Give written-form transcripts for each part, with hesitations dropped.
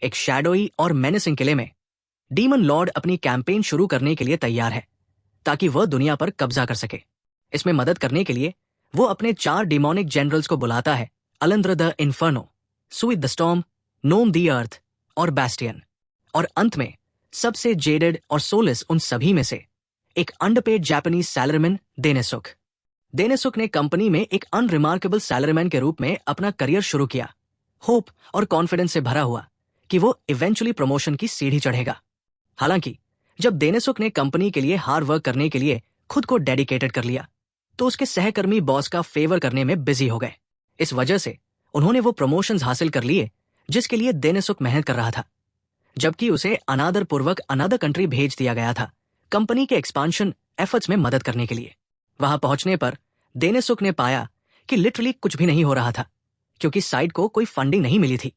एक शैडोई और मेनेसिंग किले में डीमन लॉर्ड अपनी कैंपेन शुरू करने के लिए तैयार है ताकि वह दुनिया पर कब्जा कर सके। इसमें मदद करने के लिए वो अपने 4 डिमोनिक जनरल्स को बुलाता है, Alandra the Inferno, Suid the Storm, Nome the Earth और बैस्टियन। और अंत में सबसे जेडेड और सोलिस उन सभी में से एक अंडरपेड जापानीज सैलरीमैन देनेसुक। देनेसुक ने कंपनी में एक अनरिमार्केबल सैलरीमैन के रूप में अपना करियर शुरू किया, होप और कॉन्फिडेंस से भरा हुआ कि वो इवेंचुअली प्रमोशन की सीढ़ी चढ़ेगा। हालांकि जब देनेसुक ने कंपनी के लिए हार्ड वर्क करने के लिए खुद को डेडिकेटेड कर लिया तो उसके सहकर्मी बॉस का फेवर करने में बिजी हो गए। इस वजह से उन्होंने वो प्रमोशंस हासिल कर लिए जिसके लिए देनेसुक मेहनत कर रहा था, जबकि उसे अनादर पूर्वक अनदर कंट्री भेज दिया गया था कंपनी के एक्सपांशन एफर्ट्स में मदद करने के लिए। वहां पहुंचने पर देनेसुक ने पाया कि लिटरली कुछ भी नहीं हो रहा था क्योंकि साइट को कोई फंडिंग नहीं मिली थी।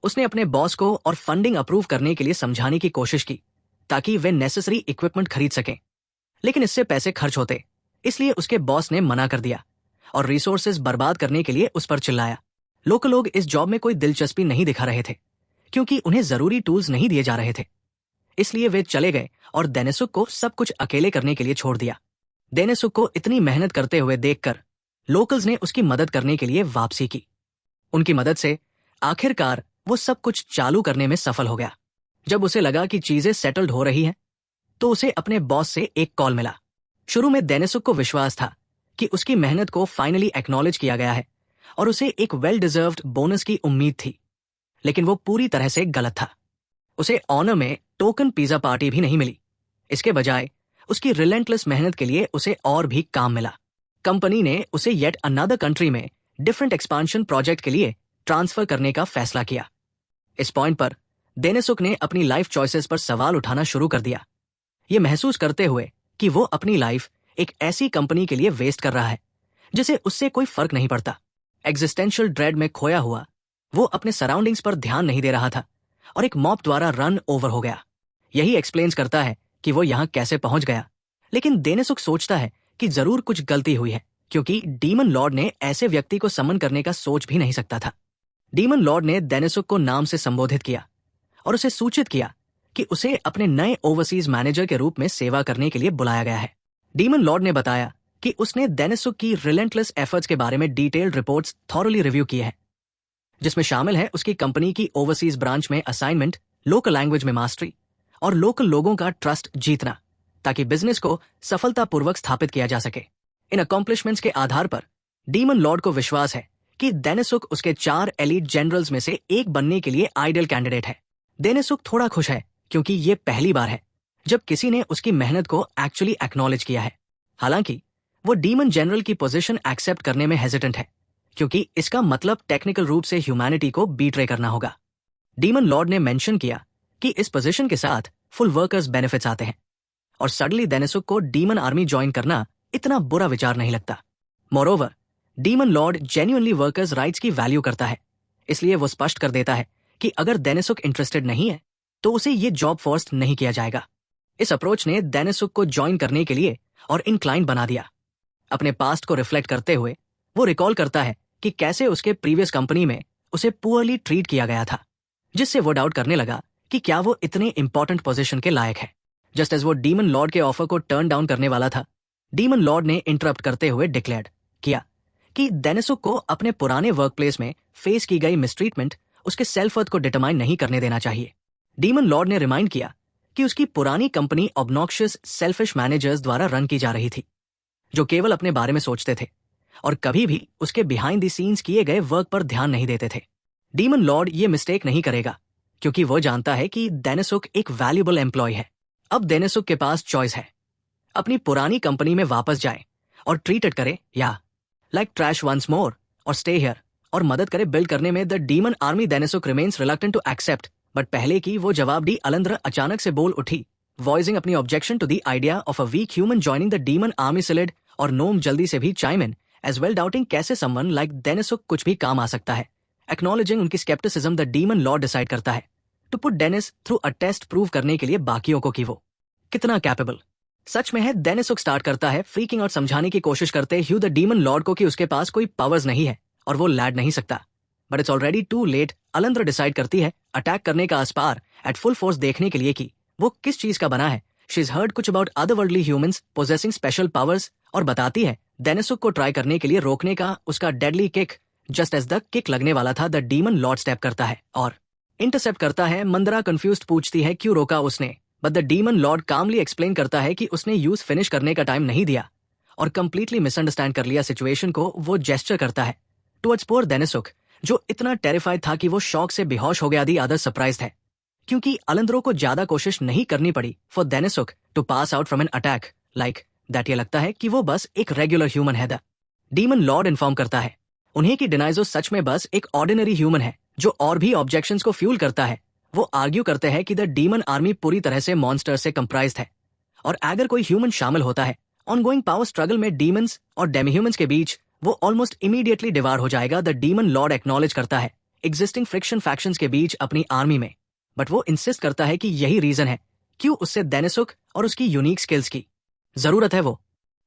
उसने अपने बॉस को और फंडिंग अप्रूव करने के लिए समझाने की कोशिश की ताकि वे नेसेसरी इक्विपमेंट खरीद सकें, लेकिन इससे पैसे खर्च होते, इसलिए उसके बॉस ने मना कर दिया और रिसोर्सेज बर्बाद करने के लिए उस पर चिल्लाया। लोकल लोग इस जॉब में कोई दिलचस्पी नहीं दिखा रहे थे क्योंकि उन्हें जरूरी टूल्स नहीं दिए जा रहे थे, इसलिए वे चले गए और देनेसुक को सब कुछ अकेले करने के लिए छोड़ दिया। देनेसुक को इतनी मेहनत करते हुए देखकर लोकल्स ने उसकी मदद करने के लिए वापसी की। उनकी मदद से आखिरकार वो सब कुछ चालू करने में सफल हो गया। जब उसे लगा कि चीजें सेटल्ड हो रही हैं, तो उसे अपने बॉस से एक कॉल मिला। शुरू में देनेसुक को विश्वास था कि उसकी मेहनत को फाइनली एक्नॉलेज किया गया है और उसे एक वेल डिजर्व्ड बोनस की उम्मीद थी, लेकिन वो पूरी तरह से गलत था। उसे ऑनर में टोकन पिज्जा पार्टी भी नहीं मिली। इसके बजाय उसकी रिलेंटलेस मेहनत के लिए उसे और भी काम मिला। कंपनी ने उसे येट अनदर कंट्री में डिफरेंट एक्सपांशन प्रोजेक्ट के लिए ट्रांसफर करने का फैसला किया। इस पॉइंट पर देनेसुक ने अपनी लाइफ चॉइसेस पर सवाल उठाना शुरू कर दिया, ये महसूस करते हुए कि वो अपनी लाइफ एक ऐसी कंपनी के लिए वेस्ट कर रहा है जिसे उससे कोई फर्क नहीं पड़ता। एग्जिस्टेंशियल ड्रेड में खोया हुआ वो अपने सराउंडिंग्स पर ध्यान नहीं दे रहा था और एक मॉब द्वारा रन ओवर हो गया। यही एक्सप्लेन्स करता है कि वो यहां कैसे पहुंच गया, लेकिन देनेसुक सोचता है कि जरूर कुछ गलती हुई है क्योंकि डीमन लॉर्ड ने ऐसे व्यक्ति को समन करने का सोच भी नहीं सकता था। डीमन लॉर्ड ने देनेसुक को नाम से संबोधित किया और उसे सूचित किया कि उसे अपने नए ओवरसीज मैनेजर के रूप में सेवा करने के लिए बुलाया गया है। डीमन लॉर्ड ने बताया कि उसने देनेसुक की रिलेंटलेस एफर्ट्स के बारे में डिटेल्ड रिपोर्ट्स थॉरली रिव्यू की है, जिसमें शामिल है उसकी कंपनी की ओवरसीज ब्रांच में असाइनमेंट, लोकल लैंग्वेज में मास्टरी और लोकल लोगों का ट्रस्ट जीतना ताकि बिजनेस को सफलतापूर्वक स्थापित किया जा सके। इन अकॉम्प्लिशमेंट्स के आधार पर डीमन लॉर्ड को विश्वास है कि देनेसुक उसके 4 एलीट जनरल्स में से एक बनने के लिए आइडियल कैंडिडेट है। देनेसुक थोड़ा खुश है क्योंकि ये पहली बार है जब किसी ने उसकी मेहनत को एक्चुअली एक्नॉलेज किया है। हालांकि वो डीमन जनरल की पोजीशन एक्सेप्ट करने में हेजिटेंट है क्योंकि इसका मतलब टेक्निकल रूप से ह्यूमैनिटी को बीट्रे करना होगा। डीमन लॉर्ड ने मेंशन किया कि इस पोजीशन के साथ फुल वर्कर्स बेनिफिट्स आते हैं और सडनली देनेसुक को डीमन आर्मी ज्वाइन करना इतना बुरा विचार नहीं लगता। Moreover, demon Lord genuinely workers rights की वैल्यू करता है, इसलिए वो स्पष्ट कर देता है कि अगर देनेसुक इंटरेस्टेड नहीं है तो उसे ये जॉब फोर्स नहीं किया जाएगा। इस अप्रोच ने देनेसुक को ज्वाइन करने के लिए और इंक्लाइंड बना दिया। अपने पास्ट को रिफ्लेक्ट करते हुए वो रिकॉल करता है कि कैसे उसके प्रीवियस कंपनी में उसे पुअरली ट्रीट किया गया था, जिससे वो डाउट करने लगा कि क्या वो इतने इंपॉर्टेंट पोजीशन के लायक है। जस्ट एज वो डीमन लॉर्ड के ऑफर को टर्न डाउन करने वाला था, डीमन लॉर्ड ने इंटरप्ट करते हुए डिक्लेयर किया कि देनेसुक को अपने पुराने वर्क प्लेस में फेस की गई मिसट्रीटमेंट उसके सेल्फ वर्थ को डिटरमाइन नहीं करने देना चाहिए। डीमन लॉर्ड ने रिमाइंड किया कि उसकी पुरानी कंपनी ऑब्नॉक्शियस सेल्फिश मैनेजर्स द्वारा रन की जा रही थी जो केवल अपने बारे में सोचते थे और कभी भी उसके बिहाइंड द सीन्स किए गए वर्क पर ध्यान नहीं देते थे। डीमन लॉर्ड ये मिस्टेक नहीं करेगा क्योंकि वो जानता है कि देनेसुक एक वैल्यूएबल एम्प्लॉय है। अब देनेसुक के पास चॉइस है, अपनी पुरानी कंपनी में वापस जाए और ट्रीटेड करे या लाइक ट्रैश वंस मोर और स्टे हियर और मदद करे बिल्ड करने में the demon army. Denesuk remains reluctant to accept, but पहले की वो जवाब दी अलंद्र अचानक से बोल उठी, वॉइसिंग अपनी objection to the idea of a weak human joining the demon army सिलिड। और नोम जल्दी से भी chime in as well, doubting कैसे समवन लाइक देनेसुक कुछ भी काम आ सकता है। एक्नॉलेजिंग उनकी scepticism, the demon lord decide करता है to put Dennis through a test, prove करने के लिए बाकियों को कि वो कितना कैपेबल सच में है। देनेसुक स्टार्ट करता है फ्रीकिंग और समझाने की कोशिश करते ह्यू द डीमन लॉर्ड को कि उसके पास कोई पावर्स नहीं है और वो लैड नहीं सकता, but it's already too late. Alandra decide करती है अटैक करने का आसपार एट फुल फोर्स देखने के लिए कि वो किस चीज का बना है। शी इज हर्ड कुछ about otherworldly humans possessing special powers और बताती है देनेसुक को ट्राई करने के लिए रोकने का उसका deadly kick. Just as the kick लगने वाला था, द डीमन लॉर्ड स्टेप करता है और इंटरसेप्ट करता है। मंदरा कंफ्यूज्ड पूछती है क्यों रोका उसने, but the demon lord calmly explain करता है कि उसने यूज फिनिश करने का टाइम नहीं दिया और कंप्लीटली मिसअंडरस्टैंड कर लिया सिचुएशन को। वो जेस्चर करता है टुवर्ड्स पोर देनेसुक, जो इतना टेरिफाइड था कि वो शॉक से बेहोश हो गया। दी अदर सरप्राइज्ड है क्योंकि अलंद्रो को ज्यादा कोशिश नहीं करनी पड़ी for Denesuk to pass out from an attack like that. ये लगता है कि वो बस एक रेगुलर ह्यूमन है। द डीमन लॉर्ड इन्फॉर्म करता है उन्हें कि डिनाइजो सच में बस एक ऑर्डिनरी ह्यूमन है जो और भी ऑब्जेक्शंस को फ्यूल करता है। वो आर्ग्यू करते हैं कि द डीमन आर्मी पूरी तरह से मॉन्स्टर से कंप्राइज्ड है और अगर कोई ह्यूमन शामिल होता है ऑनगोइंग पावर स्ट्रगल में डीमंस और डेमीह्यूमंस के बीच, वो ऑलमोस्ट इमीडिएटली डिवाइड हो जाएगा। द डीमन लॉर्ड एक्नॉलेज करता है एग्जिस्टिंग फ्रिक्शन फैक्शंस के बीच अपनी आर्मी में, बट वो इंसिस्ट करता है कि यही रीजन है क्यों उससे देनेसुक और उसकी यूनिक स्किल्स की जरूरत है। वो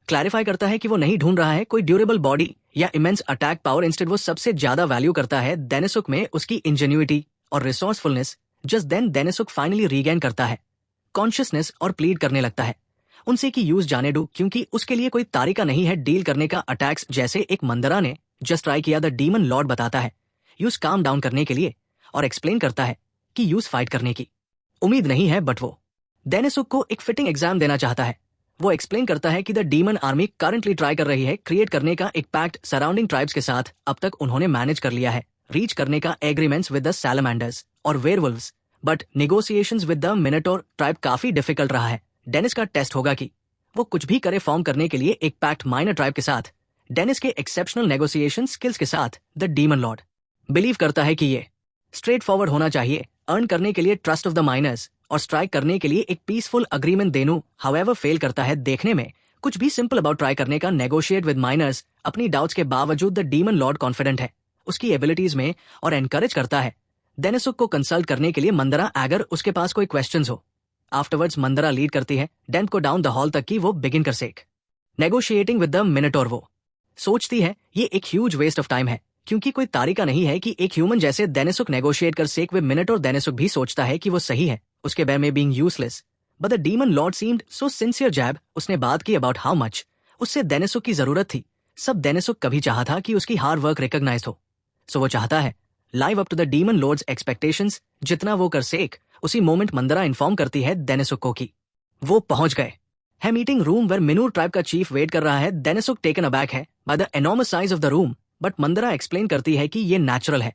क्लैरिफाई करता है कि वो नहीं ढूंढ रहा है कोई ड्यूरेबल बॉडी या इमेंस अटैक पावर, इंस्टेड वो सबसे ज्यादा वैल्यू करता है देनेसुक में उसकी इंजेन्युइटी और resourcefulness. Just then Denesuk finally regain करता है कॉन्शियसनेस और प्लीड करने लगता है उनसे कि यूज जाने दो क्योंकि उसके लिए कोई तारिका नहीं है डील करने का अटैक्स जैसे एक मंदरा ने जस्ट ट्राई किया। द डीमन लॉर्ड बताता है यूज काम डाउन करने के लिए और एक्सप्लेन करता है कि यूज फाइट करने की उम्मीद नहीं है, बट वो देनेसुक को एक फिटिंग एग्जाम देना चाहता है। वो एक्सप्लेन करता है कि the demon army currently try कर रही है क्रिएट करने का एक पैक्ट सराउंडिंग ट्राइब्स के साथ। अब तक उन्होंने मैनेज कर लिया है रीच करने का एग्रीमेंट्स विद द सैलमेंडर्स और werewolves, but negotiations with the minotaur tribe काफी डिफिकल्ट रहा है। डेनिस का टेस्ट होगा कि वो कुछ भी करे फॉर्म करने के लिए एक पैक्ट माइनर ट्राइब के साथ। डेनिस के एक्सेप्शनल नेगोशिएशन स्किल्स के साथ द डीमन लॉर्ड बिलीव करता है कि ये स्ट्रेट फॉरवर्ड होना चाहिए अर्न करने के लिए ट्रस्ट ऑफ द माइनर्स और स्ट्राइक करने के लिए एक पीसफुल अग्रीमेंट देनू। हाउएवर फेल करता है देखने में कुछ भी सिंपल अबाउट ट्राई करने का नेगोशिएट विद माइनर्स। अपनी डाउट्स के बावजूद द डीमन लॉर्ड कॉन्फिडेंट है उसकी एबिलिटीज में और एनकरेज करता है देनेसुक को कंसल्ट करने के लिए मंदरा अगर उसके पास कोई क्वेश्चंस हो। आफ्टरवर्ड्स मंदरा लीड करती है डेंप को डाउन द हॉल तक की वो बिगिन कर सेक नेगोशिएटिंग विद द मिनोटोर। वो सोचती है ये एक ह्यूज वेस्ट ऑफ टाइम है क्योंकि कोई तारिका नहीं है कि एक ह्यूमन जैसे देनेसुक नेगोशिएट कर सेक विद मिनोटोर। देनेसुक भी सोचता है कि वो सही है उसके बै में being useless, but the demon lord seemed so sincere. जैब उसने बात की अबाउट हाउ मच उससे देनेसुक की जरूरत थी। सब देनेसुक कभी चाहा था कि उसकी हार्ड वर्क रिकॉग्नाइज हो, सो वो चाहता है live up to the demon lord's expectations. जितना वो कर सेक उसी मोमेंट मंदरा इन्फॉर्म करती है देनेसुक को कि वो पहुंच गए है मीटिंग रूम वेर मिनूर ट्राइब का चीफ वेट कर रहा है। देनेसुक टेकन अबैक है by the enormous size of the room, but मंदरा एक्सप्लेन करती है कि ये नेचुरल है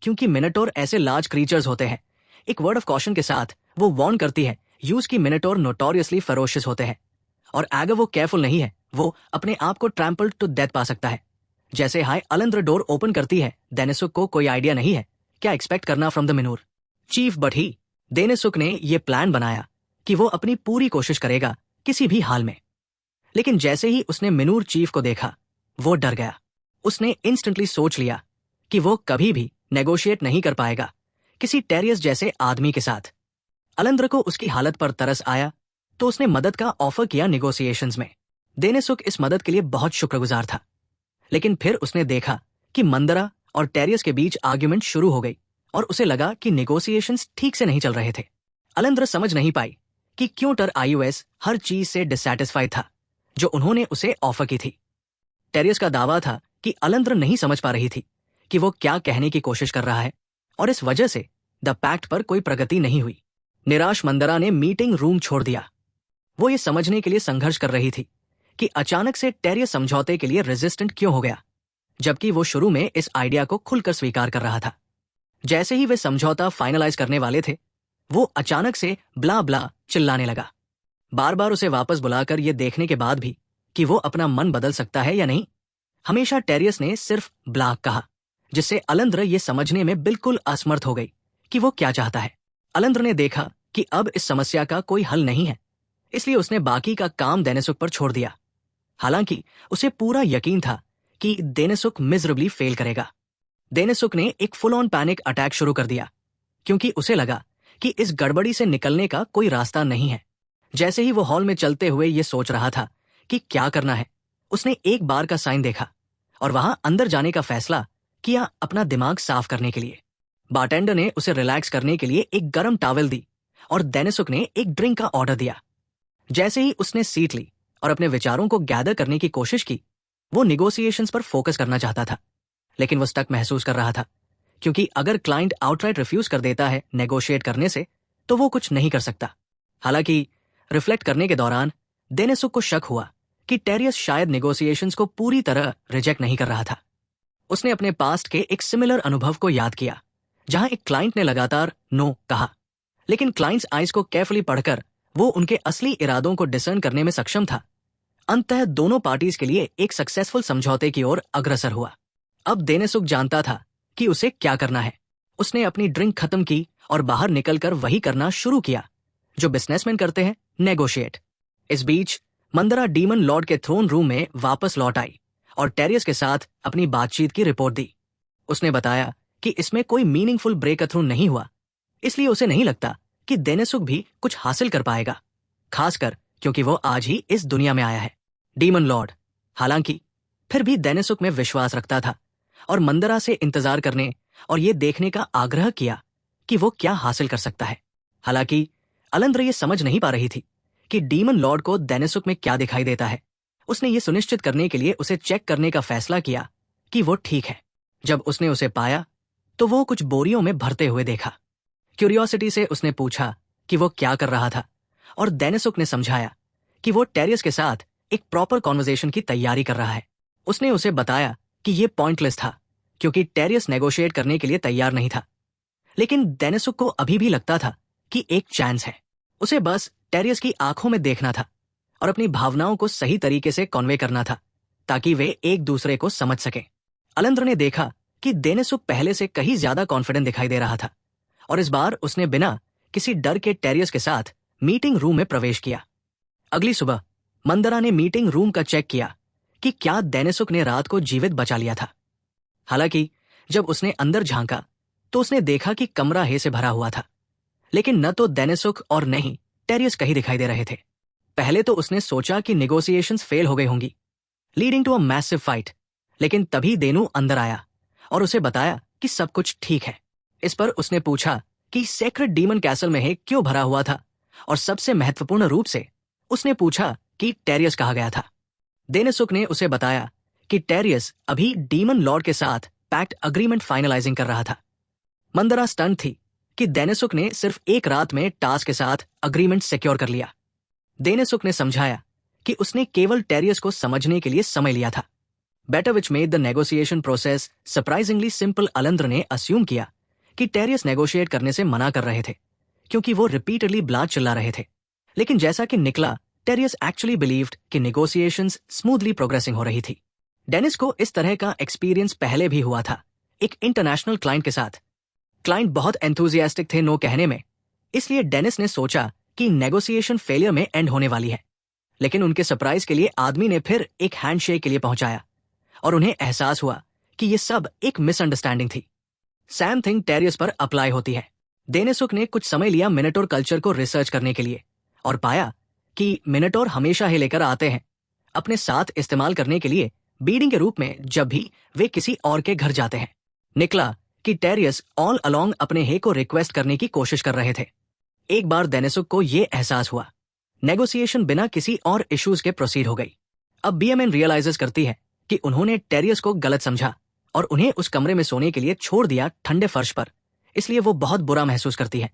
क्योंकि मिनोटोर ऐसे लार्ज क्रीचर्स होते हैं। एक वर्ड ऑफ कॉशन के साथ वो वार्न करती है यूज की मिनोटोर नोटोरियसली फेरोशियस होते हैं और अगर वो केयरफुल नहीं है वो अपने आप को ट्रैम्पल टू डेथ पा सकता है। जैसे हाय अलंद्र डोर ओपन करती है देनेसुक को कोई आइडिया नहीं है क्या एक्सपेक्ट करना from the minotaur chief, but he Denesuk ने ये प्लान बनाया कि वो अपनी पूरी कोशिश करेगा किसी भी हाल में। लेकिन जैसे ही उसने मिनूर चीफ को देखा वो डर गया। उसने इंस्टेंटली सोच लिया कि वो कभी भी नेगोशिएट नहीं कर पाएगा किसी टेरियस जैसे आदमी के साथ। अलंद्र को उसकी हालत पर तरस आया तो उसने मदद का ऑफर किया निगोशिएशंस में। देनेसुक इस मदद के लिए बहुत शुक्रगुजार था, लेकिन फिर उसने देखा कि मंदरा और टेरियस के बीच आर्ग्यूमेंट शुरू हो गई और उसे लगा कि निगोशिएशंस ठीक से नहीं चल रहे थे। अलंद्र समझ नहीं पाई कि क्यों टर आईयूएस हर चीज से डिससैटिस्फाइड था जो उन्होंने उसे ऑफर की थी। टेरियस का दावा था कि अलंद्र नहीं समझ पा रही थी कि वो क्या कहने की कोशिश कर रहा है और इस वजह से द पैक्ट पर कोई प्रगति नहीं हुई। निराश मंदरा ने मीटिंग रूम छोड़ दिया। वो ये समझने के लिए संघर्ष कर रही थी कि अचानक से टेरियस समझौते के लिए रेजिस्टेंट क्यों हो गया, जबकि वो शुरू में इस आइडिया को खुलकर स्वीकार कर रहा था। जैसे ही वे समझौता फाइनलाइज करने वाले थे वो अचानक से ब्ला ब्ला चिल्लाने लगा, बार बार उसे वापस बुलाकर ये देखने के बाद भी कि वो अपना मन बदल सकता है या नहीं। हमेशा टेरियस ने सिर्फ ब्ला कहा, जिससे अलंद्र ये समझने में बिल्कुल असमर्थ हो गई कि वो क्या चाहता है। अलंद्र ने देखा कि अब इस समस्या का कोई हल नहीं है, इसलिए उसने बाकी का काम देनेसुक पर छोड़ दिया। हालांकि उसे पूरा यकीन था कि देनेसुक मिजरेबली फेल करेगा। देनेसुक ने एक फुल ऑन पैनिक अटैक शुरू कर दिया क्योंकि उसे लगा कि इस गड़बड़ी से निकलने का कोई रास्ता नहीं है। जैसे ही वो हॉल में चलते हुए ये सोच रहा था कि क्या करना है, उसने एक बार का साइन देखा और वहां अंदर जाने का फैसला किया अपना दिमाग साफ करने के लिए। बारटेंडर ने उसे रिलैक्स करने के लिए एक गर्म टॉवेल दी और देनिसुक ने एक ड्रिंक का ऑर्डर दिया। जैसे ही उसने सीट ली और अपने विचारों को गैदर करने की कोशिश की, वो निगोशिएशंस पर फोकस करना चाहता था, लेकिन वो स्टक महसूस कर रहा था, क्योंकि अगर क्लाइंट आउटराइट रिफ्यूज कर देता है नेगोशिएट करने से, तो वो कुछ नहीं कर सकता। हालांकि रिफ्लेक्ट करने के दौरान देनिसुक को शक हुआ कि टेरियस शायद नेगोशिएशंस को पूरी तरह रिजेक्ट नहीं कर रहा था। उसने अपने पास्ट के एक सिमिलर अनुभव को याद किया, जहां एक क्लाइंट ने लगातार नो कहा, लेकिन क्लाइंट्स आइज को केयरफुली पढ़कर वो उनके असली इरादों को डिसर्न करने में सक्षम था। अंततः दोनों पार्टीज के लिए एक सक्सेसफुल समझौते की ओर अग्रसर हुआ। अब देनिसुक जानता था कि उसे क्या करना है। उसने अपनी ड्रिंक खत्म की और बाहर निकलकर वही करना शुरू किया जो बिजनेसमैन करते हैं, नेगोशिएट। इस बीच मंदरा डीमन लॉर्ड के थ्रोन रूम में वापस लौट आई और टेरियस के साथ अपनी बातचीत की रिपोर्ट दी। उसने बताया कि इसमें कोई मीनिंगफुल ब्रेक थ्रू नहीं हुआ, इसलिए उसे नहीं लगता कि देनिसुक भी कुछ हासिल कर पाएगा, खासकर क्योंकि वो आज ही इस दुनिया में आया है। डीमन लॉर्ड हालांकि फिर भी देनिसुक में विश्वास रखता था और मंदरा से इंतजार करने और ये देखने का आग्रह किया कि वो क्या हासिल कर सकता है। हालांकि अलंद्र ये समझ नहीं पा रही थी कि डीमन लॉर्ड को देनिसुक में क्या दिखाई देता है। उसने ये सुनिश्चित करने के लिए उसे चेक करने का फैसला किया कि वो ठीक है। जब उसने उसे पाया तो वो कुछ बोरियों में भरते हुए देखा। क्यूरियोसिटी से उसने पूछा कि वो क्या कर रहा था और देनिसुक ने समझाया कि वो टेरियस के साथ एक प्रॉपर कॉन्वर्सेशन की तैयारी कर रहा है। उसने उसे बताया कि ये पॉइंटलेस था क्योंकि टेरियस नेगोशिएट करने के लिए तैयार नहीं था, लेकिन देनिसुक को अभी भी लगता था कि एक चांस है। उसे बस टेरियस की आंखों में देखना था और अपनी भावनाओं को सही तरीके से कन्वे करना था ताकि वे एक दूसरे को समझ सकें। अलंद्र ने देखा कि देनिसुक पहले से कहीं ज्यादा कॉन्फिडेंट दिखाई दे रहा था और इस बार उसने बिना किसी डर के टेरियस के साथ मीटिंग रूम में प्रवेश किया। अगली सुबह मंदरा ने मीटिंग रूम का चेक किया कि क्या देनिसुक ने रात को जीवित बचा लिया था। हालांकि जब उसने अंदर झांका तो उसने देखा कि कमरा हे से भरा हुआ था, लेकिन न तो देनिसुक और न ही टेरियस कहीं दिखाई दे रहे थे। पहले तो उसने सोचा कि नेगोशिएशंस फेल हो गई होंगी, leading to a massive fight, लेकिन तभी देनु अंदर आया और उसे बताया कि सब कुछ ठीक है। इस पर उसने पूछा कि सेक्रेट डीमन कैसल में है क्यों भरा हुआ था, और सबसे महत्वपूर्ण रूप से उसने पूछा कि टेरियस कहा गया था। देनिसुक ने उसे बताया कि टेरियस अभी डीमन लॉर्ड के साथ पैक्ट अग्रीमेंट फाइनलाइजिंग कर रहा था। मंदरा स्टन थी कि देनिसुक ने सिर्फ एक रात में टास्क के साथ अग्रीमेंट सिक्योर कर लिया। देनिसुक ने समझाया कि उसने केवल टेरियस को समझने के लिए समय लिया था। Better which made the negotiation process surprisingly simple. Alandra ने अस्यूम किया कि टेरियस नेगोशिएट करने से मना कर रहे थे क्योंकि वो रिपीटेडली ब्लाड चिल्ला रहे थे, लेकिन जैसा कि निकला टेरियस एक्चुअली बिलीव्ड कि नेगोशिएशंस स्मूथली प्रोग्रेसिंग हो रही थी। डेनिस को इस तरह का एक्सपीरियंस पहले भी हुआ था, एक इंटरनेशनल क्लाइंट के साथ। क्लाइंट बहुत एंथुजियास्टिक थे नो कहने में, इसलिए डेनिस ने सोचा कि नेगोशिएशन फेलियर में एंड होने वाली है। लेकिन उनके सरप्राइज के लिए आदमी ने फिर एक हैंडशेक के लिए पहुंचाया और उन्हें एहसास हुआ कि ये सब एक मिसअंडरस्टैंडिंग थी। सैम थिंग टेरियस पर अप्लाई होती है। देनिसुक ने कुछ समय लिया मिनटोर कल्चर को रिसर्च करने के लिए और पाया कि मिनटोर हमेशा ही लेकर आते हैं अपने साथ इस्तेमाल करने के लिए बीडिंग के रूप में जब भी वे किसी और के घर जाते हैं। निकला कि टेरियस ऑल अलोंग अपने हे को रिक्वेस्ट करने की कोशिश कर रहे थे। एक बार देनिसुक को यह एहसास हुआ, नेगोशिएशन बिना किसी और इश्यूज के प्रोसीड हो गई। अब बीएमएन रियलाइजेस करती है कि उन्होंने टेरियस को गलत समझा और उन्हें उस कमरे में सोने के लिए छोड़ दिया ठंडे फर्श पर, इसलिए वो बहुत बुरा महसूस करती है।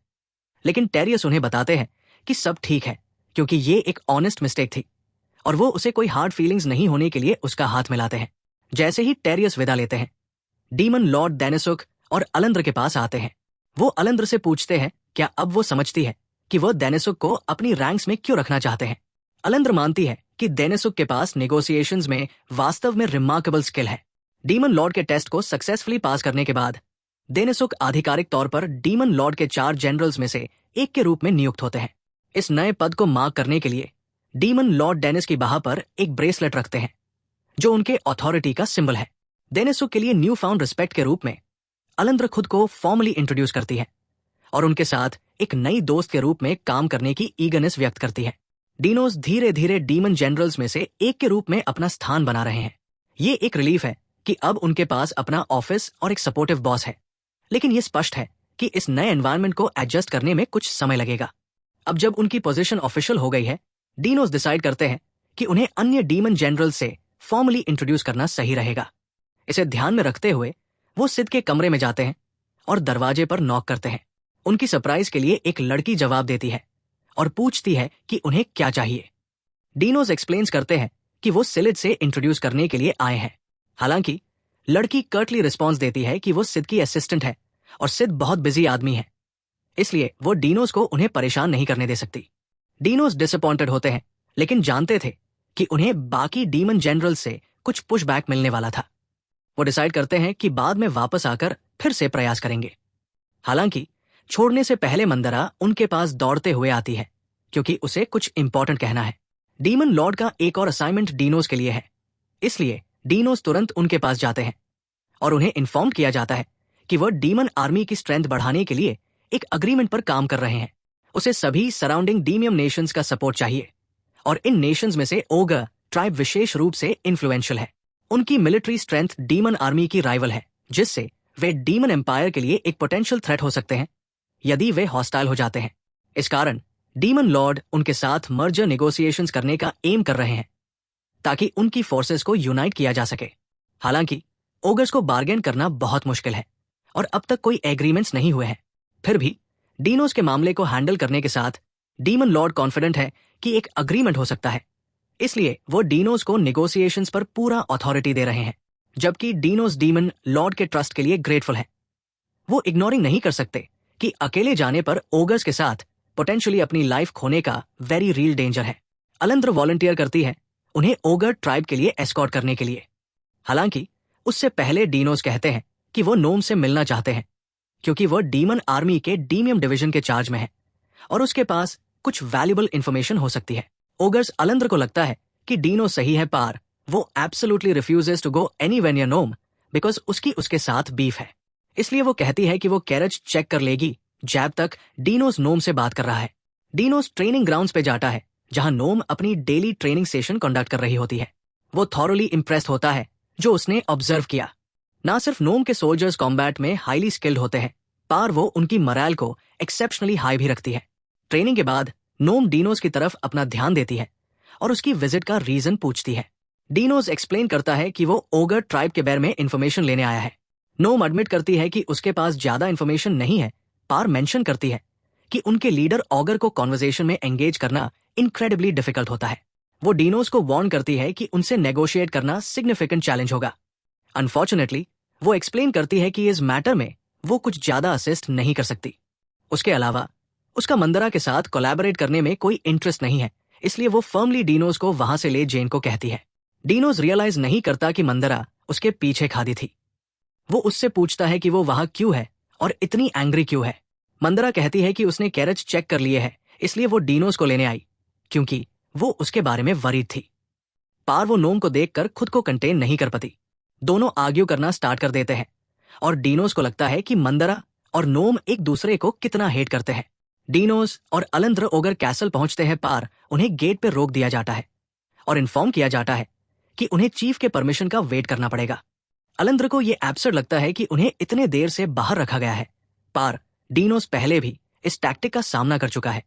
लेकिन टेरियस उन्हें बताते हैं कि सब ठीक है क्योंकि ये एक ऑनेस्ट मिस्टेक थी और वो उसे कोई हार्ड फीलिंग्स नहीं होने के लिए उसका हाथ मिलाते हैं। जैसे ही टेरियस विदा लेते हैं, डीमन लॉर्ड देनिसुक और अलंद्र के पास आते हैं। वो अलंद्र से पूछते हैं क्या अब वो समझती है कि वो देनिसुक को अपनी रैंक्स में क्यों रखना चाहते हैं। अलंद्र मानती है कि देनिसुक के पास नेगोशिएशंस में वास्तव में रिमार्केबल स्किल है। डीमन लॉर्ड के टेस्ट को सक्सेसफुली पास करने के बाद देनिसुक आधिकारिक तौर पर डीमन लॉर्ड के 4 जनरल्स में से एक के रूप में नियुक्त होते हैं। इस नए पद को मार्क करने के लिए डीमन लॉर्ड डेनिस की बाह पर एक ब्रेसलेट रखते हैं जो उनके अथॉरिटी का सिंबल है। देनिसुक के लिए न्यू फाउंड रिस्पेक्ट के रूप में अलंद्र खुद को फॉर्मली इंट्रोड्यूस करती है और उनके साथ एक नई दोस्त के रूप में काम करने की ईगरनेस व्यक्त करती है। डीनोस धीरे धीरे डीमन जनरल्स में से एक के रूप में अपना स्थान बना रहे हैं। ये एक रिलीफ है कि अब उनके पास अपना ऑफिस और एक सपोर्टिव बॉस है, लेकिन ये स्पष्ट है कि इस नए एनवायरनमेंट को एडजस्ट करने में कुछ समय लगेगा। अब जब उनकी पोजीशन ऑफिशियल हो गई है, डीनोस डिसाइड करते हैं कि उन्हें अन्य डीमन जनरल से फॉर्मली इंट्रोड्यूस करना सही रहेगा। इसे ध्यान में रखते हुए वो सिद के कमरे में जाते हैं और दरवाजे पर नॉक करते हैं। उनकी सरप्राइज के लिए एक लड़की जवाब देती है और पूछती है कि उन्हें क्या चाहिए। डीनोस एक्सप्लेन्स करते हैं कि वो सिलिड से इंट्रोड्यूस करने के लिए आए हैं। हालांकि लड़की कर्टली रिस्पॉन्स देती है कि वो सिद की असिस्टेंट है और सिद बहुत बिजी आदमी है, इसलिए वो डीनोस को उन्हें परेशान नहीं करने दे सकती। डीनोस डिसअपॉइंटेड होते हैं, लेकिन जानते थे कि उन्हें बाकी डीमन जनरल से कुछ पुशबैक मिलने वाला था। वो डिसाइड करते हैं कि बाद में वापस आकर फिर से प्रयास करेंगे। हालांकि छोड़ने से पहले मंदरा उनके पास दौड़ते हुए आती है, क्योंकि उसे कुछ इंपॉर्टेंट कहना है। डीमन लॉर्ड का एक और असाइनमेंट डीनोस के लिए है, इसलिए डीनोस तुरंत उनके पास जाते हैं और उन्हें इन्फॉर्म किया जाता है कि वह डीमन आर्मी की स्ट्रेंथ बढ़ाने के लिए एक अग्रीमेंट पर काम कर रहे हैं। उसे सभी सराउंडिंग डीमियम नेशंस का सपोर्ट चाहिए और इन नेशंस में से ओगर ट्राइब विशेष रूप से इन्फ्लुएंशियल है। उनकी मिलिट्री स्ट्रेंथ डीमन आर्मी की राइवल है, जिससे वे डीमन एम्पायर के लिए एक पोटेंशियल थ्रेट हो सकते हैं यदि वे हॉस्टाइल हो जाते हैं। इस कारण डीमन लॉर्ड उनके साथ मर्जर नेगोशिएशंस करने का एम कर रहे हैं ताकि उनकी फोर्सेस को यूनाइट किया जा सके। हालांकि ओगर्स को बार्गेन करना बहुत मुश्किल है और अब तक कोई एग्रीमेंट्स नहीं हुए हैं। फिर भी डीनोस के मामले को हैंडल करने के साथ डीमन लॉर्ड कॉन्फिडेंट है कि एक अग्रीमेंट हो सकता है, इसलिए वो डीनोस को नेगोशिएशंस पर पूरा अथॉरिटी दे रहे हैं, जबकि डीनोस डीमन लॉर्ड के ट्रस्ट के लिए ग्रेटफुल है। वो इग्नोरिंग नहीं कर सकते कि अकेले जाने पर ओगर्स के साथ पोटेंशियली अपनी लाइफ खोने का वेरी रियल डेंजर है। अलंद्र वॉलंटियर करती है उन्हें ओगर ट्राइब के लिए एस्कॉर्ट करने के लिए। हालांकि उससे पहले डीनोस कहते हैं कि वो नोम से मिलना चाहते हैं, क्योंकि वह डीमन आर्मी के डीमियम डिवीजन के चार्ज में है और उसके पास कुछ वैल्यूबल इंफॉर्मेशन हो सकती है। ओगर्स अलंद्र को लगता है कि डीनो सही है पार वो absolutely refuses to go anywhere near नोम बिकॉज उसके साथ बीफ है। इसलिए वो कहती है कि वो कैरेज चेक कर लेगी जब तक डीनोस नोम से बात कर रहा है। डीनोस ट्रेनिंग ग्राउंड्स पे जाता है जहां नोम अपनी डेली ट्रेनिंग सेशन कंडक्ट कर रही होती है। वो थॉरली इंप्रेस्ड होता है जो उसने ऑब्जर्व किया। ना सिर्फ नोम के सोल्जर्स कॉम्बैट में हाईली स्किल्ड होते हैं, पार वो उनकी मोरल को एक्सेप्शनली हाई भी रखती है। ट्रेनिंग के बाद नोम डीनोस की तरफ अपना ध्यान देती है और उसकी विजिट का रीजन पूछती है। डीनोस एक्सप्लेन करता है कि वो ओगर ट्राइब के बारे में इंफॉर्मेशन लेने आया है। नोम एडमिट करती है कि उसके पास ज्यादा इंफॉर्मेशन नहीं है। पार मेंशन करती है कि उनके लीडर ऑगर को कॉन्वर्सेशन में एंगेज करना इनक्रेडिबली डिफिकल्ट होता है। वो डीनोस को वार्न करती है कि उनसे नेगोशिएट करना सिग्निफिकेंट चैलेंज होगा। अनफॉर्चुनेटली वो एक्सप्लेन करती है कि इस मैटर में वो कुछ ज्यादा असिस्ट नहीं कर सकती। उसके अलावा उसका मंदरा के साथ कोलैबोरेट करने में कोई इंटरेस्ट नहीं है, इसलिए वो फर्मली डीनोस को वहां से ले जेन को कहती है। डीनोस रियलाइज नहीं करता कि मंदरा उसके पीछे खादी थी। वो उससे पूछता है कि वो वहां क्यों है और इतनी एंग्री क्यों है। मंदरा कहती है कि उसने कैरेज चेक कर लिए है, इसलिए वो डीनोस को लेने आई क्योंकि वो उसके बारे में वरीड थी। पार वो नोम को देखकर खुद को कंटेन नहीं कर पाती। दोनों आर्ग्यू करना स्टार्ट कर देते हैं और डीनोस को लगता है कि मंदरा और नोम एक दूसरे को कितना हेट करते हैं। डीनोस और अलंद्र ओगर कैसल पहुंचते हैं। पार उन्हें गेट पर रोक दिया जाता है और इन्फॉर्म किया जाता है कि उन्हें चीफ के परमिशन का वेट करना पड़ेगा। अलंद्र को यह एब्सर्ड लगता है कि उन्हें इतने देर से बाहर रखा गया है। पार डीनोस पहले भी इस टैक्टिक का सामना कर चुका है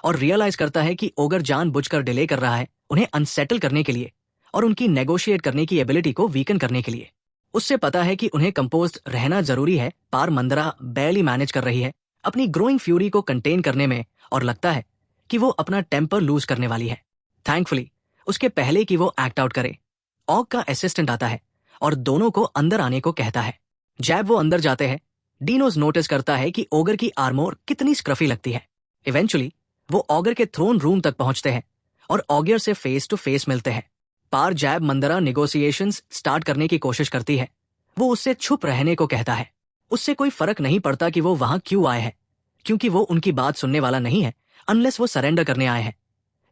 और रियलाइज करता है कि ओगर जानबूझकर डिले कर रहा है उन्हें अनसेटल करने के लिए और उनकी नेगोशिएट करने की एबिलिटी को वीकन करने के लिए। उससे पता है कि उन्हें कंपोज्ड रहना जरूरी है। पार मंदरा बैरली मैनेज कर रही है अपनी ग्रोइंग फ्यूरी को कंटेन करने में और लगता है कि वो अपना टेम्पर लूज करने वाली है। थैंकफुली उसके पहले कि वो एक्ट आउट करे, ऑग का असिस्टेंट आता है और दोनों को अंदर आने को कहता है। जब वो अंदर जाते हैं, डीनोस नोटिस करता है कि ओगर की आर्मोर कितनी स्क्रफी लगती है। इवेंचुअली वो ऑगर के थ्रोन रूम तक पहुंचते हैं और ऑगियर से फेस टू फेस मिलते हैं। पार जैब मंदरा नेगोशिएशंस स्टार्ट करने की कोशिश करती है। वो उससे छुप रहने को कहता है। उससे कोई फर्क नहीं पड़ता कि वो वहां क्यों आए हैं, क्योंकि वो उनकी बात सुनने वाला नहीं है अनलेस वो सरेंडर करने आए हैं,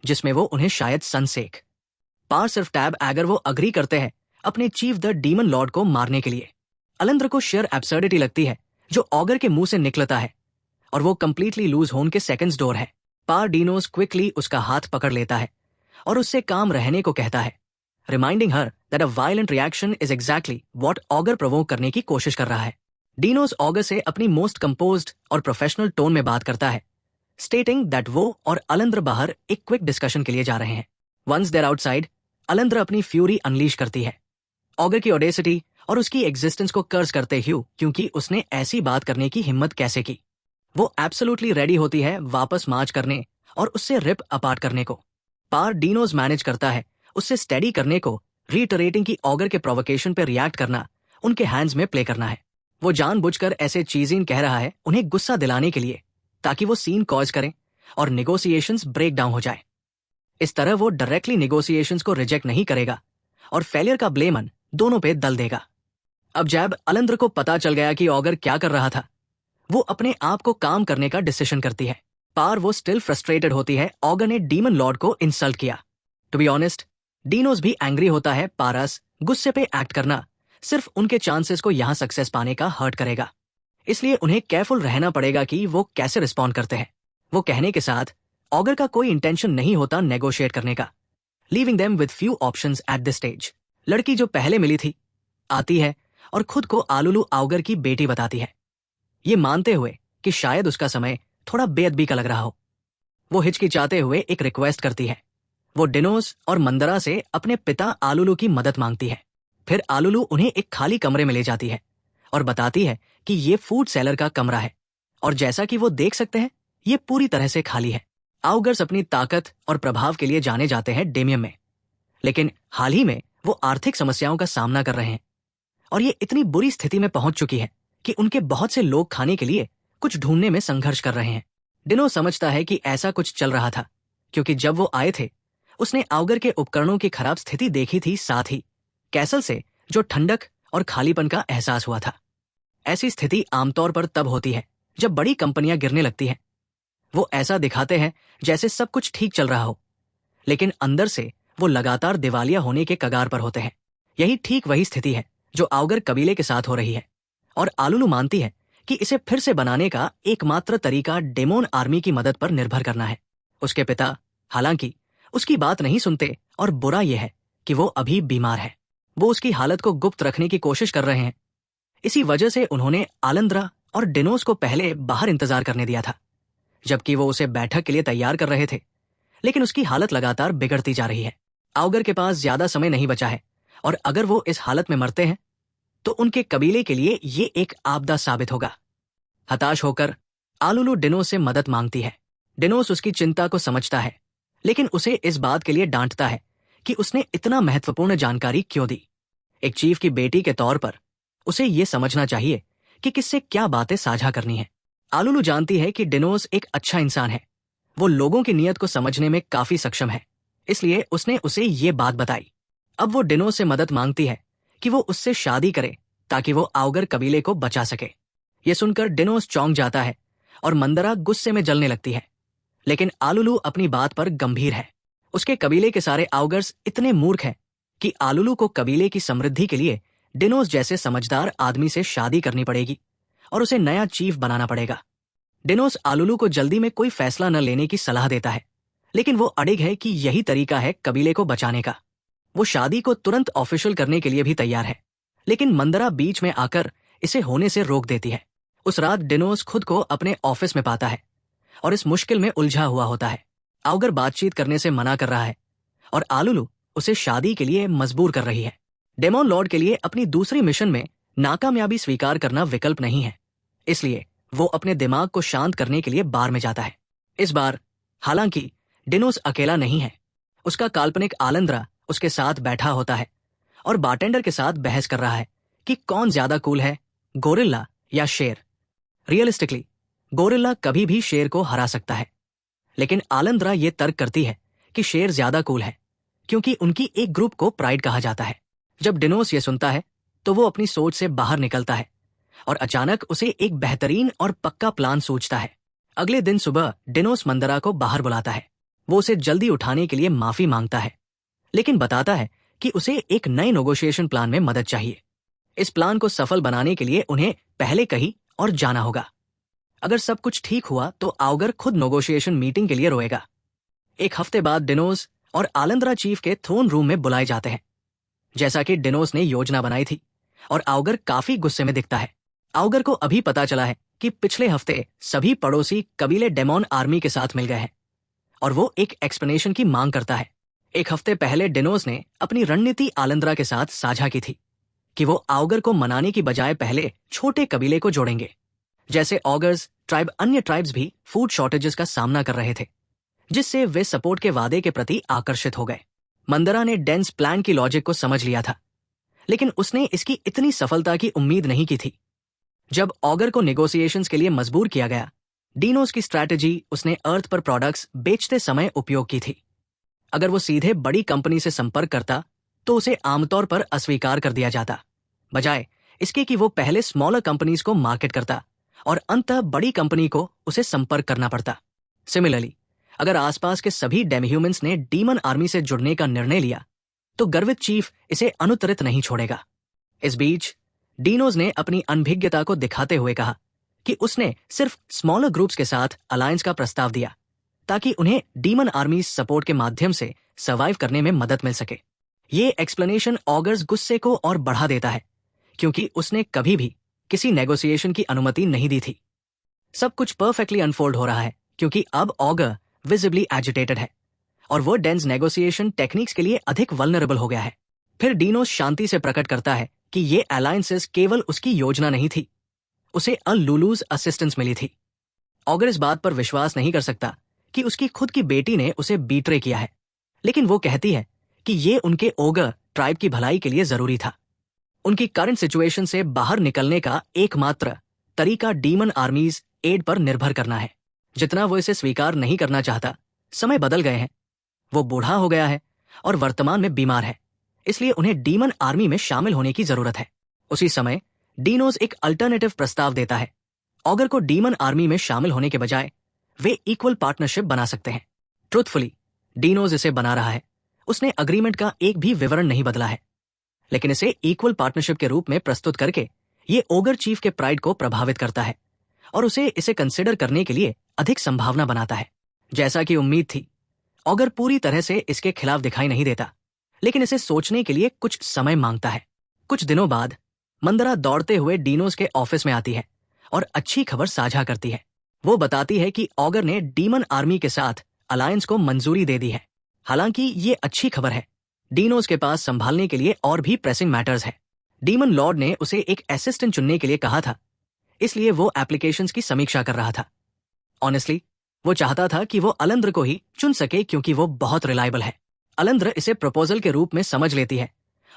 जिसमें वो उन्हें शायद सनसेक। पार सिर्फ टैब एगर वो अग्री करते हैं अपने चीफ द डीमन लॉर्ड को मारने के लिए। अलंद्र को शेयर एब्सर्डिटी लगती है जो ऑगर के मुंह से निकलता है और वो कंप्लीटली लूज होने के सेकंड्स डोर है। पार डीनोस क्विकली उसका हाथ पकड़ लेता है और उससे काम रहने को कहता है। Reminding her that a violent reaction is exactly what auger provoke करने की कोशिश कर रहा है। डिनोस ऑगर से अपनी मोस्ट कंपोज्ड और प्रोफेशनल टोन में बात करता है, स्टेटिंग दैट वो और अलंद्र बाहर एक क्विक डिस्कशन के लिए जा रहे हैं। वंस देयर आउटसाइड, अलंद्र अपनी फ्यूरी अनलीश करती है ऑगर की ऑडेसिटी और उसकी एग्जिस्टेंस को कर्ज करते हुए, क्योंकि उसने ऐसी बात करने की हिम्मत कैसे की। वो एब्सोल्युटली रेडी होती है वापस मार्च करने और उससे रिप अपार्ट करने को। पार डिनोज मैनेज करता है उससे स्टेडी करने को, रीटरेटिंग की ऑगर के प्रोवोकेशन पे रिएक्ट करना उनके हैंड्स में प्ले करना है। वो जानबूझकर ऐसे चीजें कह रहा है उन्हें गुस्सा दिलाने के लिए, ताकि वो सीन कॉज करें और निगोशिएशंस ब्रेक डाउन हो जाए। इस तरह वो डायरेक्टली निगोशिएशंस को रिजेक्ट नहीं करेगा और फेलियर का ब्लेमन दोनों पे दल देगा। अब जब अलंद्र को पता चल गया कि ऑगर क्या कर रहा था, वो अपने आप को काम करने का डिसीजन करती है। पार वो स्टिल फ्रस्ट्रेटेड होती है ऑगर ने डीमन लॉर्ड को इंसल्ट किया। टू बी ऑनेस्ट, डीनोस भी एंग्री होता है पारस गुस्से पे एक्ट करना सिर्फ उनके चांसेस को यहां सक्सेस पाने का हर्ट करेगा, इसलिए उन्हें केयरफुल रहना पड़ेगा कि वो कैसे रिस्पॉन्ड करते हैं। वो कहने के साथ ऑगर का कोई इंटेंशन नहीं होता नेगोशिएट करने का, leaving them with few options at this stage. लड़की जो पहले मिली थी आती है और खुद को आलुलू ऑगर की बेटी बताती है, ये मानते हुए कि शायद उसका समय थोड़ा बेअदबी का लग रहा हो। वो हिचकिचाते हुए एक रिक्वेस्ट करती है। वो डिनोस और मंदरा से अपने पिता आलुलू की मदद मांगती है। फिर आलुलू उन्हें एक खाली कमरे में ले जाती है और बताती है कि ये फूड सेलर का कमरा है और जैसा कि वो देख सकते हैं ये पूरी तरह से खाली है। आउगर्स अपनी ताकत और प्रभाव के लिए जाने जाते हैं डेमियम में, लेकिन हाल ही में वो आर्थिक समस्याओं का सामना कर रहे हैं और ये इतनी बुरी स्थिति में पहुंच चुकी है कि उनके बहुत से लोग खाने के लिए कुछ ढूंढने में संघर्ष कर रहे हैं। डिनो समझता है कि ऐसा कुछ चल रहा था क्योंकि जब वो आए थे उसने आउगर के उपकरणों की खराब स्थिति देखी थी, साथ ही कैसल से जो ठंडक और खालीपन का एहसास हुआ था। ऐसी स्थिति आमतौर पर तब होती है जब बड़ी कंपनियां गिरने लगती हैं। वो ऐसा दिखाते हैं जैसे सब कुछ ठीक चल रहा हो, लेकिन अंदर से वो लगातार दिवालिया होने के कगार पर होते हैं। यही ठीक वही स्थिति है जो आउगर कबीले के साथ हो रही है और आलुलू मानती है कि इसे फिर से बनाने का एकमात्र तरीका डेमोन आर्मी की मदद पर निर्भर करना है। उसके पिता हालांकि उसकी बात नहीं सुनते और बुरा यह है कि वो अभी बीमार है। वो उसकी हालत को गुप्त रखने की कोशिश कर रहे हैं। इसी वजह से उन्होंने आलंद्रा और डिनोस को पहले बाहर इंतजार करने दिया था, जबकि वो उसे बैठक के लिए तैयार कर रहे थे, लेकिन उसकी हालत लगातार बिगड़ती जा रही है। आउगर के पास ज्यादा समय नहीं बचा है और अगर वो इस हालत में मरते हैं तो उनके कबीले के लिए ये एक आपदा साबित होगा। हताश होकर आलुलू डिनोस से मदद मांगती है। डिनोस उसकी चिंता को समझता है, लेकिन उसे इस बात के लिए डांटता है कि उसने इतना महत्वपूर्ण जानकारी क्यों दी। एक चीफ की बेटी के तौर पर उसे ये समझना चाहिए कि किससे क्या बातें साझा करनी है। आलुलू जानती है कि डिनोस एक अच्छा इंसान है, वो लोगों की नीयत को समझने में काफी सक्षम है, इसलिए उसने उसे ये बात बताई। अब वो डिनोस से मदद मांगती है कि वो उससे शादी करे ताकि वो आउगर कबीले को बचा सके। ये सुनकर डिनोस चौंक जाता है और मंदरा गुस्से में जलने लगती है, लेकिन आलुलू अपनी बात पर गंभीर है। उसके कबीले के सारे आउगर्स इतने मूर्ख हैं कि आलुलू को कबीले की समृद्धि के लिए डिनोस जैसे समझदार आदमी से शादी करनी पड़ेगी और उसे नया चीफ बनाना पड़ेगा। डिनोस आलुलू को जल्दी में कोई फैसला न लेने की सलाह देता है, लेकिन वो अड़िग है कि यही तरीका है कबीले को बचाने का। वो शादी को तुरंत ऑफिशियल करने के लिए भी तैयार है, लेकिन मंदरा बीच में आकर इसे होने से रोक देती है। उस रात डिनोस खुद को अपने ऑफिस में पाता है और इस मुश्किल में उलझा हुआ होता है। आउगर बातचीत करने से मना कर रहा है और आलुलू उसे शादी के लिए मजबूर कर रही है। डेमोन लॉर्ड के लिए अपनी दूसरी मिशन में नाकामयाबी स्वीकार करना विकल्प नहीं है, इसलिए वो अपने दिमाग को शांत करने के लिए बार में जाता है। इस बार हालांकि डिनोस अकेला नहीं है, उसका काल्पनिक आलंद्रा उसके साथ बैठा होता है और बारटेंडर के साथ बहस कर रहा है कि कौन ज्यादा कूल है, गोरिल्ला या शेर। रियलिस्टिकली गोरिल्ला कभी भी शेर को हरा सकता है, लेकिन आलंद्रा ये तर्क करती है कि शेर ज्यादा कूल है क्योंकि उनकी एक ग्रुप को प्राइड कहा जाता है। जब डिनोस ये सुनता है तो वो अपनी सोच से बाहर निकलता है और अचानक उसे एक बेहतरीन और पक्का प्लान सूझता है। अगले दिन सुबह डिनोस मंदरा को बाहर बुलाता है। वो उसे जल्दी उठाने के लिए माफी मांगता है, लेकिन बताता है कि उसे एक नए नेगोशिएशन प्लान में मदद चाहिए। इस प्लान को सफल बनाने के लिए उन्हें पहले कहीं और जाना होगा। अगर सब कुछ ठीक हुआ तो आउगर खुद नेगोशिएशन मीटिंग के लिए रोएगा। एक हफ्ते बाद डिनोस और आलंद्रा चीफ के थ्रोन रूम में बुलाए जाते हैं। जैसा कि डिनोस ने योजना बनाई थी, और आउगर काफी गुस्से में दिखता है। आउगर को अभी पता चला है कि पिछले हफ्ते सभी पड़ोसी कबीले डेमोन आर्मी के साथ मिल गए हैं, और वो एक एक्सप्लेनेशन की मांग करता है। एक हफ्ते पहले डिनोस ने अपनी रणनीति आलंद्रा के साथ साझा की थी कि वो आउगर को मनाने की बजाय पहले छोटे कबीले को जोड़ेंगे। जैसे ऑगर्स ट्राइब अन्य ट्राइब्स भी फूड शॉर्टेजेस का सामना कर रहे थे, जिससे वे सपोर्ट के वादे के प्रति आकर्षित हो गए। मंदरा ने डेंस प्लान की लॉजिक को समझ लिया था, लेकिन उसने इसकी इतनी सफलता की उम्मीद नहीं की थी। जब ऑगर को नेगोशिएशंस के लिए मजबूर किया गया, डिनोस की स्ट्रैटेजी उसने अर्थ पर प्रोडक्ट्स बेचते समय उपयोग की थी। अगर वो सीधे बड़ी कंपनी से संपर्क करता तो उसे आमतौर पर अस्वीकार कर दिया जाता, बजाय इसके कि वो पहले स्मॉलर कंपनीज को मार्केट करता और अंततः बड़ी कंपनी को उसे संपर्क करना पड़ता। सिमिलरली, अगर आसपास के सभी डेमह्यूमन्स ने डीमन आर्मी से जुड़ने का निर्णय लिया तो गर्वित चीफ इसे अनुत्तरित नहीं छोड़ेगा। इस बीच डिनोस ने अपनी अनभिज्ञता को दिखाते हुए कहा कि उसने सिर्फ स्मॉलर ग्रुप्स के साथ अलायंस का प्रस्ताव दिया ताकि उन्हें डीमन आर्मी सपोर्ट के माध्यम से सर्वाइव करने में मदद मिल सके। ये एक्सप्लेनेशन ऑगर्स गुस्से को और बढ़ा देता है, क्योंकि उसने कभी भी किसी नेगोशिएशन की अनुमति नहीं दी थी। सब कुछ परफेक्टली अनफोल्ड हो रहा है क्योंकि अब ऑगर विजिबली एजिटेटेड है और वो डेंस नेगोशिएशन टेक्निक्स के लिए अधिक वल्नरेबल हो गया है। फिर डिनोस शांति से प्रकट करता है कि ये अलायंसेस केवल उसकी योजना नहीं थी, उसे लुलूज असिस्टेंस मिली थी। ऑगर इस बात पर विश्वास नहीं कर सकता कि उसकी खुद की बेटी ने उसे बीट्रे किया है, लेकिन वो कहती है कि ये उनके ओगर ट्राइब की भलाई के लिए जरूरी था। उनकी करंट सिचुएशन से बाहर निकलने का एकमात्र तरीका डीमन आर्मीज एड पर निर्भर करना है। जितना वो इसे स्वीकार नहीं करना चाहता, समय बदल गए हैं। वो बूढ़ा हो गया है और वर्तमान में बीमार है, इसलिए उन्हें डीमन आर्मी में शामिल होने की जरूरत है। उसी समय डिनोस एक अल्टरनेटिव प्रस्ताव देता है। ऑगर को डीमन आर्मी में शामिल होने के बजाय वे इक्वल पार्टनरशिप बना सकते हैं। ट्रुथफुली, डिनोस इसे बना रहा है। उसने अग्रीमेंट का एक भी विवरण नहीं बदला है, लेकिन इसे इक्वल पार्टनरशिप के रूप में प्रस्तुत करके ये ओगर चीफ के प्राइड को प्रभावित करता है और उसे इसे कंसिडर करने के लिए अधिक संभावना बनाता है। जैसा कि उम्मीद थी, ऑगर पूरी तरह से इसके खिलाफ दिखाई नहीं देता, लेकिन इसे सोचने के लिए कुछ समय मांगता है। कुछ दिनों बाद मंदरा दौड़ते हुए डिनोस के ऑफिस में आती है और अच्छी खबर साझा करती है। वो बताती है कि ऑगर ने डीमन आर्मी के साथ अलायंस को मंजूरी दे दी है। हालांकि ये अच्छी खबर है, डिनोस के पास संभालने के लिए और भी प्रेसिंग मैटर्स है। डीमन लॉर्ड ने उसे एक असिस्टेंट चुनने के लिए कहा था, इसलिए वो एप्लीकेशंस की समीक्षा कर रहा था। ऑनेस्टली, वो चाहता था कि वो अलंद्र को ही चुन सके क्योंकि वो बहुत रिलायबल है। अलंद्र इसे प्रपोजल के रूप में समझ लेती है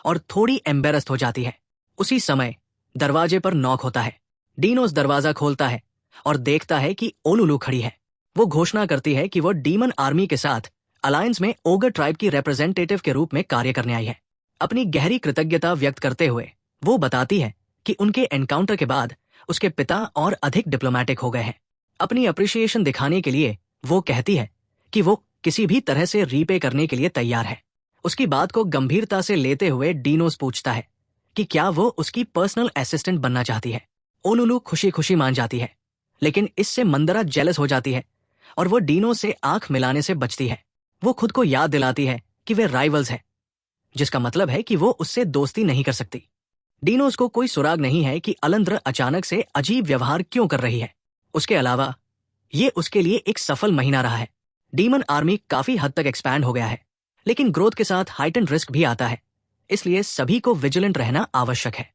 और थोड़ी एम्बेरस्ड हो जाती है। उसी समय दरवाजे पर नॉक होता है। डिनोस दरवाजा खोलता है और देखता है कि ओलुलू खड़ी है। वो घोषणा करती है कि वो डीमन आर्मी के साथ अलायंस में ओगर ट्राइब की रिप्रेजेंटेटिव के रूप में कार्य करने आई है। अपनी गहरी कृतज्ञता व्यक्त करते हुए वो बताती है कि उनके एनकाउंटर के बाद उसके पिता और अधिक डिप्लोमेटिक हो गए हैं। अपनी अप्रिशिएशन दिखाने के लिए वो कहती है कि वो किसी भी तरह से रीपे करने के लिए तैयार है। उसकी बात को गंभीरता से लेते हुए डिनोस पूछता है कि क्या वो उसकी पर्सनल असिस्टेंट बनना चाहती है। ओलुलू खुशी खुशी मान जाती है, लेकिन इससे मंदरा जेलस हो जाती है और वो डिनोस से आंख मिलाने से बचती है। वो खुद को याद दिलाती है कि वे राइवल्स हैं, जिसका मतलब है कि वो उससे दोस्ती नहीं कर सकती। डिनोस को कोई सुराग नहीं है कि अलंद्र अचानक से अजीब व्यवहार क्यों कर रही है। उसके अलावा ये उसके लिए एक सफल महीना रहा है। डीमन आर्मी काफी हद तक एक्सपैंड हो गया है, लेकिन ग्रोथ के साथ हाइटेंड रिस्क भी आता है, इसलिए सभी को विजिलेंट रहना आवश्यक है।